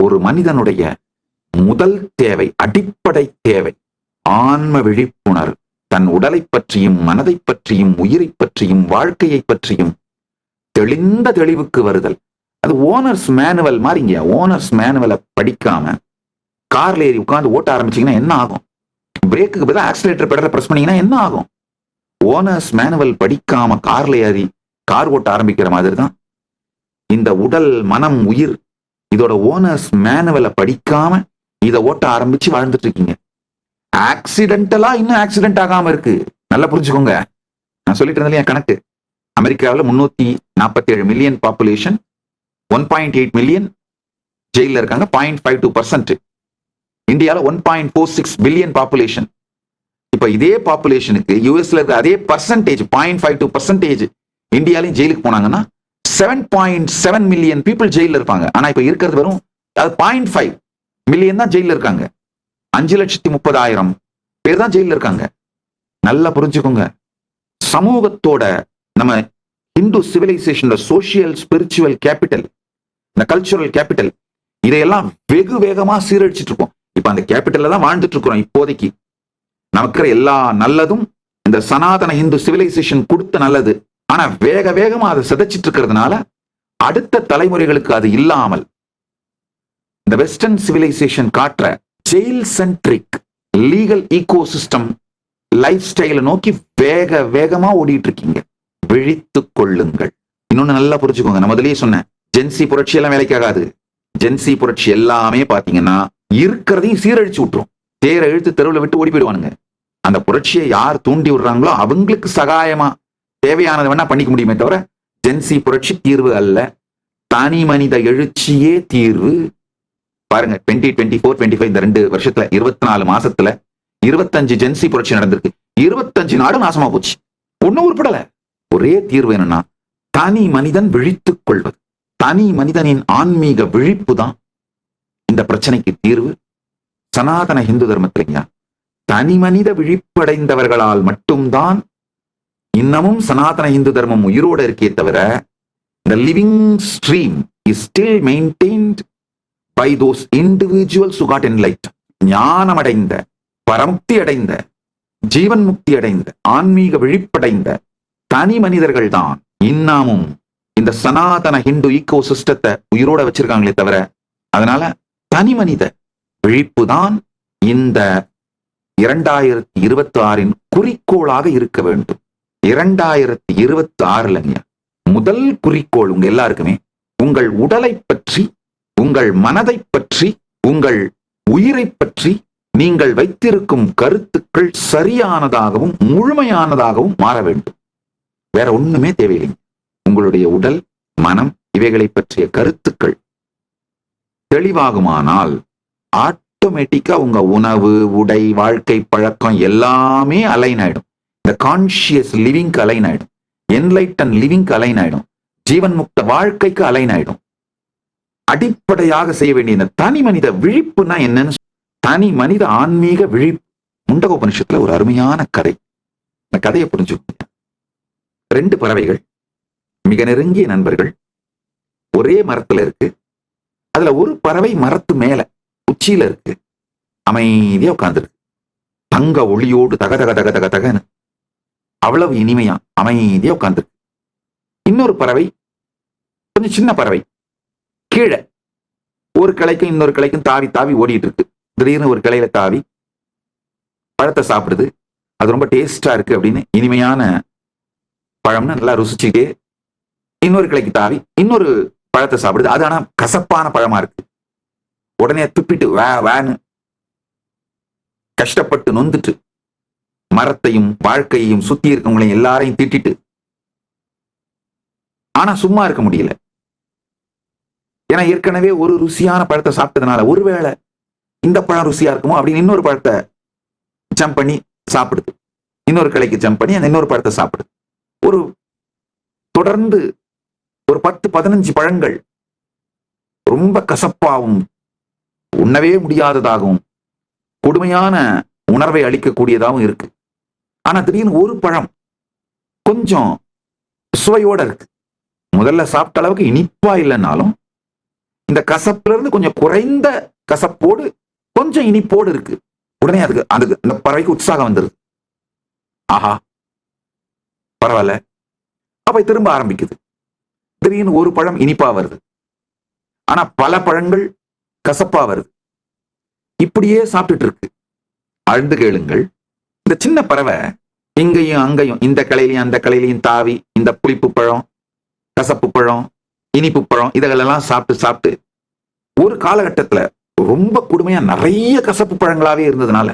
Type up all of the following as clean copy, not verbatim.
ஒரு மனிதனுடைய முதல் தேவை, அடிப்படை தேவை ஆன்ம விழிப்புணர்வு. தன் உடலை பற்றியும் மனதை பற்றியும் உயிரை பற்றியும் வாழ்க்கையை பற்றியும் தெளிந்த தெளிவுக்கு வருதல். அது ஓனர்ஸ் மேனுவல் மாதிரிங்க. ஓனர்ஸ் மேனுவலை படிக்காம கார்ல ஏறி உட்காந்து ஓட்ட ஆரம்பிச்சீங்கன்னா என்ன ஆகும்? பிரேக்குக்கு பதிலாக ஆக்சிலேட்டர் பெடலை பிரஸ் பண்ணீங்கன்னா என்ன ஆகும்? ஓனர்ஸ் மேனுவல் படிக்காம கார்ல ஏறி கார் ஓட்ட ஆரம்பிக்கிற மாதிரி தான் இந்த உடல் மனம் உயிர். இதோட ஓனர்ஸ் மேனுவலை படிக்காம இதை ஓட்ட ஆரம்பிச்சு வாழ்ந்துட்டு இருக்கீங்க. ஆக்சிடென்டலா இன்னும் ஆக்சிடென்ட் ஆகாம இருக்கு. நல்லா புரிஞ்சுக்கோங்க. நான் சொல்லிட்டு இருந்தேன் என் கணக்கு. அமெரிக்காவில் 347 மில்லியன் பாப்புலேஷன், 1.8 மில்லியன் ஜெயில இருக்காங்க, 0.52%. இந்தியாவில் 1.46 பில்லியன் பாப்புலேஷன். இப்ப இதே பாப்புலேஷனுக்கு யூஎஸ்ல இருக்க அதே பர்சன்டேஜ் 0.52% இந்தியாலையும் ஜெயிலுக்கு போனாங்கன்னா 7.7 மில்லியன் பீப்புள் ஜெயில இருப்பாங்க. ஆனா இப்ப இருக்கிறது வெறும் 0.5 மில்லியன் தான் ஜெயில இருக்காங்க. 5,30,000 பேர் தான் ஜெயில இருக்காங்க. நல்லா புரிஞ்சுக்கோங்க. சமூகத்தோட நம்ம Hindu civilisation social spiritual capital, இந்த கல்ச்சுரல் கேபிட்டல், இதையெல்லாம் வெகு வேகமா சீரழிச்சிட்டு இருக்கோம். இப்ப அந்த கேபிட்டல்ல தான் வாழ்ந்துட்டு இருக்கிறோம். இப்போதைக்கு நமக்கு எல்லா நல்லதும் இந்த சனாதன இந்து சிவிலைசேஷன் கொடுத்த நல்லது. ஆனா வேக வேகமா அதை சிதைச்சிட்டு இருக்கிறதுனால அடுத்த தலைமுறைகளுக்கு அது இல்லாமல் இந்த வெஸ்டர்ன் சிவிலைசேஷன் காட்டுற jail centric legal ecosystem life ஸ்டைலை நோக்கி வேக வேகமா ஓடிட்டு இருக்கீங்க. விழித்துக் கொள்ளுங்கள். இன்னொன்னு நல்லா புரிஞ்சுக்கோங்க. நான் முதல்லயே சொன்னேன், ஜென்சி புரட்சி எல்லாம் வேலைக்காகாது. ஜென்சி புரட்சி எல்லாமே பாத்தீங்கன்னா இருக்கிறதையும் சீரழிச்சு விட்டுரும். தேரை இழுத்து தெருவில் விட்டு ஓடி போயிடுவானுங்க. அந்த புரட்சியை யார் தூண்டி விடுறாங்களோ அவங்களுக்கு சகாயமா தேவையானது வேணா பண்ணிக்க முடியுமே தவிர ஜென்சி புரட்சி தீர்வு அல்ல. தனி மனித எழுச்சியே தீர்வு. பாருங்க, 2024, 25 இந்த 2 வருஷத்துல 24 மாசத்துல 25 ஜென்சி புரட்சி நடந்திருக்கு. 25 நாடு நாசமா போச்சு. ஒன்னும் உருப்படல. ஒரே தீர்வு என்னன்னா தனி மனிதன் விழித்துக் கொள்வது. தனி மனிதனின் ஆன்மீக விழிப்பு தான் இந்த பிரச்சனைக்கு தீர்வு. சனாதன இந்து தர்மத்திலைங்க தனி மனித விழிப்படைந்தவர்களால் மட்டும்தான் இன்னமும் சனாதன இந்து தர்மம் உயிரோடு இருக்கே தவிர the living stream is still maintained by those individuals who got enlightened. ஞானமடைந்த, பரமுக்தி அடைந்த, ஜீவன் முக்தி அடைந்த, ஆன்மீக விழிப்படைந்த தனி மனிதர்கள் தான் இன்னமும் இந்த சனாதன ஹிந்து ஈகோ சிஸ்டத்தை உயிரோட வச்சிருக்காங்களே தவிர, அதனால தனி மனித விழிப்பு தான் இந்த 2026 குறிக்கோளாக இருக்க வேண்டும். 2026 முதல் குறிக்கோள் உங்க எல்லாருக்குமே உங்கள் உடலை பற்றி, உங்கள் மனதை பற்றி, உங்கள் உயிரை பற்றி நீங்கள் வைத்திருக்கும் கருத்துக்கள் சரியானதாகவும் முழுமையானதாகவும் மாற வேண்டும். வேற ஒண்ணுமே தேவையில்லை. உங்களுடைய உடல், மனம் இவைகளை பற்றிய கருத்துக்கள் தெளிவாகுமானால் ஆட்டோமேட்டிக்கா உங்க உணவு, உடை, வாழ்க்கை பழக்கம் எல்லாமே அலைன் ஆயிடும். இந்த கான்சியஸ் லிவிங்க்கு அலைன் ஆயிடும். என்லைட்டன் லிவிங்க்கு அலைன் ஆயிடும். ஜீவன் முக்த வாழ்க்கைக்கு அலைன் ஆயிடும். அடிப்படையாக செய்ய வேண்டிய இந்த தனி மனித விழிப்புனா என்னன்னு, தனி மனித ஆன்மீக விழிப்பு. முண்டகோபனிஷத்துல ஒரு அருமையான கதை. இந்த கதையை புரிஞ்சுக்கோங்க. 2 பறவைகள் மிக நெருங்கிய நண்பர்கள், ஒரே மரத்துல இருக்கு. அதுல ஒரு பறவை மரத்து மேல உச்சியில இருக்கு, அமைதியா உட்கார்ந்துருக்கு. தங்க ஒளியோடு தக தக தக தக தகன்னு அவ்வளவு இனிமையா அமைதியா உட்கார்ந்துருக்கு. இன்னொரு பறவை, கொஞ்சம் சின்ன பறவை, கீழே ஒரு கிளைக்கும் இன்னொரு கிளைக்கும் தாவி தாவி ஓடிட்டு இருக்கு. திடீர்னு ஒரு கிளையில தாவி பழத்தை சாப்பிடுது. அது ரொம்ப டேஸ்டா இருக்கு அப்படின்னு இனிமையான பழம்னு நல்லா ருசிச்சுட்டே இன்னொரு கிளைக்கு தாவி இன்னொரு பழத்தை சாப்பிடுது. அது ஆனா கசப்பான பழமா இருக்கு. உடனே துப்பிட்டு வேன்னு கஷ்டப்பட்டு நொந்துட்டு மரத்தையும் வாழ்க்கையையும் சுத்தி இருக்கவங்களையும் எல்லாரையும் திட்டிட்டு, ஆனா சும்மா இருக்க முடியல. ஏன்னா ஏற்கனவே ஒரு ருசியான பழத்தை சாப்பிட்டதுனால ஒருவேளை இந்த பழம் ருசியா இருக்குமோ அப்படின்னு இன்னொரு பழத்தை ஜம்ப் பண்ணி சாப்பிடுது. இன்னொரு கிளைக்கு ஜம்ப் பண்ணி அந்த இன்னொரு பழத்தை சாப்பிடுது. ஒரு தொடர்ந்து ஒரு 10-15 பழங்கள் ரொம்ப கசப்பாகவும் உண்ணவே முடியாததாகவும் கொடுமையான உணர்வை அளிக்கக்கூடியதாகவும் இருக்கு. ஆனா திடீர்னு ஒரு பழம் கொஞ்சம் சுவையோட இருக்கு. முதல்ல சாப்பிட்ட அளவுக்கு இனிப்பா இல்லைன்னாலும் இந்த கசப்புல இருந்து கொஞ்சம் குறைந்த கசப்போடு கொஞ்சம் இனிப்போடு இருக்கு. உடனே அதுக்கு அதுக்கு அந்த பறவைக்கு உற்சாகம் வந்துருது. ஆஹா, பரவாயில்ல. அப்ப திரும்ப ஆரம்பிக்குது. திடீர்னு ஒரு பழம் இனிப்பா வருது, ஆனா பல பழங்கள் கசப்பா வருது. இப்படியே சாப்பிட்டுட்டு இருக்கு. ஆழ்ந்து கேளுங்கள். இந்த சின்ன பறவை இங்கேயும் அங்கேயும் இந்த கலையிலையும் அந்த கலையிலையும் தாவி இந்த புளிப்பு பழம், கசப்பு பழம், இனிப்பு பழம் இதெல்லாம் சாப்பிட்டு சாப்பிட்டு ஒரு காலகட்டத்துல ரொம்ப கொடுமையா நிறைய கசப்பு பழங்களாவே இருந்ததுனால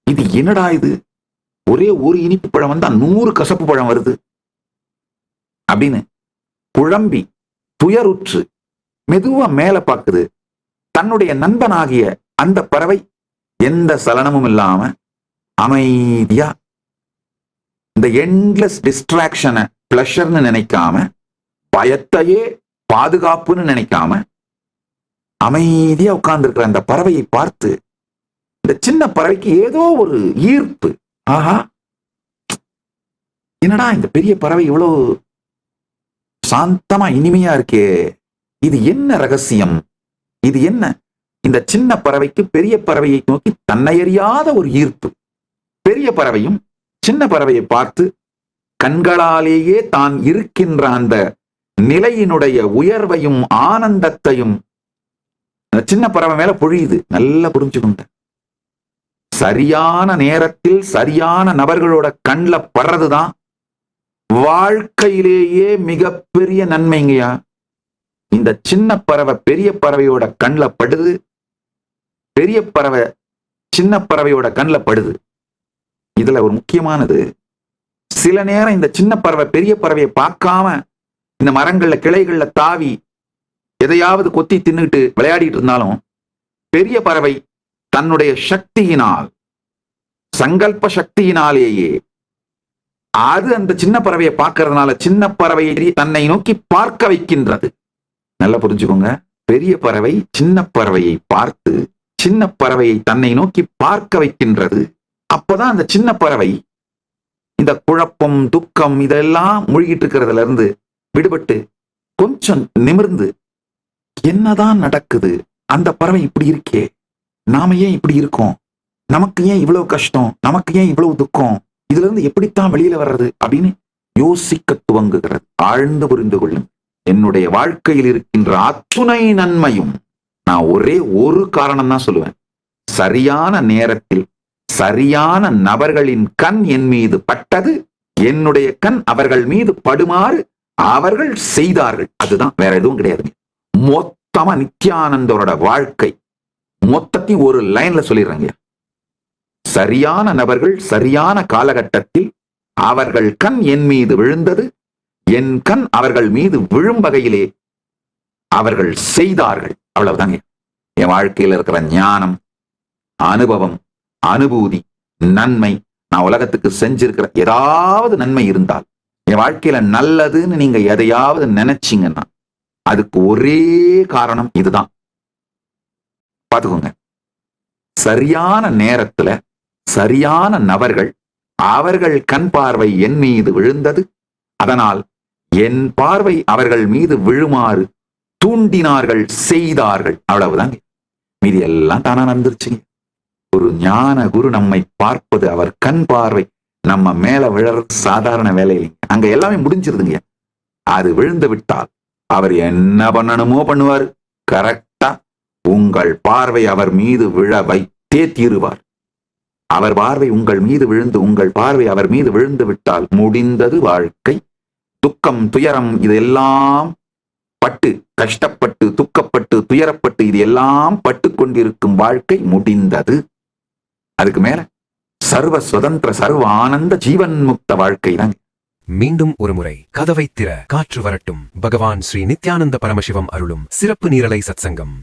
இது என்னடா இது, ஒரே ஒரு இனிப்பு பழம் வந்தா 100 கசப்பு பழம் வருது அப்படின்னு குழம்பி துயருற்று மெதுவா மேல பார்க்குது. தன்னுடைய நண்பனாகிய அந்த பறவை எந்த சலனமும் இல்லாம அமைதியா இந்த எண்ட்லெஸ் டிஸ்ட்ராக்ஷனை பிளஷர்னு நினைக்காம, பயத்தையே பாதுகாப்புன்னு நினைக்காம அமைதியா உட்கார்ந்து இருக்கிற அந்த பறவையை பார்த்து இந்த சின்ன பறவைக்கு ஏதோ ஒரு ஈர்ப்பு. ஆஹா, என்னடா இந்த பெரிய பறவை இவ்வளவு சாந்தமா இனிமையா இருக்கே, இது என்ன ரகசியம், இது என்ன? இந்த சின்ன பறவைக்கு பெரிய பறவையை நோக்கி தன்னை அறியாத ஒரு ஈர்ப்பு. பெரிய பறவையும் சின்ன பறவையை பார்த்து கண்களாலேயே தான் இருக்கின்ற அந்த நிலையினுடைய உயர்வையும் ஆனந்தத்தையும் சின்ன பறவை மேல பொழியுது. நல்லா புரிஞ்சுக்கொண்ட சரியான நேரத்தில் சரியான நபர்களோட கண்ல படுறதுதான் வாழ்க்கையிலேயே மிகப்பெரிய நன்மைங்கயா. இந்த சின்ன பறவை பெரிய பறவையோட கண்ல படுது, பெரிய பறவை சின்ன பறவையோட கண்ல படுது. இதுல ஒரு முக்கியமானது, சில நேரம் இந்த சின்ன பறவை பெரிய பறவையை பார்க்காம இந்த மரங்கள்ல கிளைகள்ல தாவி எதையாவது கொத்தி தின்னுட்டு விளையாடிட்டு இருந்தாலும், பெரிய பறவை தன்னுடைய சக்தியினால், சங்கல்ப சக்தியினாலேயே அது அந்த சின்ன பறவையை பார்க்கறதுனால சின்ன பறவையை தன்னை நோக்கி பார்க்க வைக்கின்றது. நல்லா புரிஞ்சுக்கோங்க. பெரிய பறவை சின்ன பறவையை பார்த்து சின்ன பறவையை தன்னை நோக்கி பார்க்க வைக்கின்றது. அப்பதான் அந்த சின்ன பறவை இந்த குழப்பம் துக்கம் இதெல்லாம் மூழ்கிட்டு இருக்கிறதுல இருந்து விடுபட்டு கொஞ்சம் நிமிர்ந்து என்னதான் நடக்குது, அந்த பறவை இப்படி இருக்கே, நாம ஏன் இப்படி இருக்கோம், நமக்கு ஏன் இவ்வளவு கஷ்டம், நமக்கு ஏன் இவ்வளவு துக்கம், இதுல இருந்து எப்படித்தான் வெளியில வர்றது அப்படின்னு யோசிக்க துவங்குகிறது. ஆழ்ந்து புரிந்து கொள்ளும். என்னுடைய வாழ்க்கையில் இருக்கின்ற அத்துணை நன்மையும் நான் ஒரே ஒரு காரணம் தான் சொல்லுவேன். சரியான நேரத்தில் சரியான நபர்களின் கண் என் மீது பட்டது, என்னுடைய கண் அவர்கள் மீது படுமாறு அவர்கள் செய்தார்கள். அதுதான், வேற எதுவும் கிடையாதுங்க. மொத்தமா நித்யானந்தரோட வாழ்க்கை மொத்தத்தையும் ஒரு லைன்ல சொல்லிடுறாங்க. சரியான நபர்கள் சரியான காலகட்டத்தில் அவர்கள் கண் என் மீது விழுந்தது, என் கண் அவர்கள் மீது விழும் வகையிலே அவர்கள் செய்தார்கள். அவ்வளவுதாங்க. என் வாழ்க்கையில் இருக்கிற ஞானம், அனுபவம், அனுபூதி, நன்மை, நான் உலகத்துக்கு செஞ்சிருக்கிற ஏதாவது நன்மை இருந்தால், என் வாழ்க்கையில நல்லதுன்னு நீங்க எதையாவது நினைச்சீங்கன்னா அதுக்கு ஒரே காரணம் இதுதான். பாத்துக்கோங்க. சரியான நேரத்துல சரியான நபர்கள் அவர்கள் கண் பார்வை என் மீது விழுந்தது, அதனால் என் பார்வை அவர்கள் மீது விழுமாறு தூண்டினார்கள், செய்தார்கள். அவ்வளவுதாங்க. மீதி எல்லாம் தானா நடந்துருச்சுங்க. ஒரு ஞான குரு நம்மை பார்ப்பது, அவர் கண் பார்வை நம்ம மேல விழறது சாதாரண வேலை இல்லைங்க. அங்க எல்லாமே முடிஞ்சிருதுங்க. அது விழுந்து விட்டால் அவர் என்ன பண்ணணுமோ பண்ணுவார். கரெக்டா உங்கள் பார்வை அவர் மீது விழ வைத்தே தீருவார். அவர் பார்வை உங்கள் மீது விழுந்து, உங்கள் பார்வை அவர் மீது விழுந்து விட்டால் முடிந்தது வாழ்க்கை. துக்கம், துயரம் இதெல்லாம் பட்டு, கஷ்டப்பட்டு, துக்கப்பட்டு, துயரப்பட்டு இது எல்லாம் பட்டு கொண்டிருக்கும் வாழ்க்கை முடிந்தது. அதுக்கு மேல சர்வ சுதந்திர சர்வ ஆனந்த ஜீவன் முக்த வாழ்க்கை தான். மீண்டும் ஒருமுறை கதவை திற, காற்று வரட்டும். பகவான் ஸ்ரீ நித்யானந்த பரமசிவம் அருளும் சிறப்பு நீரலை சத்சங்கம்.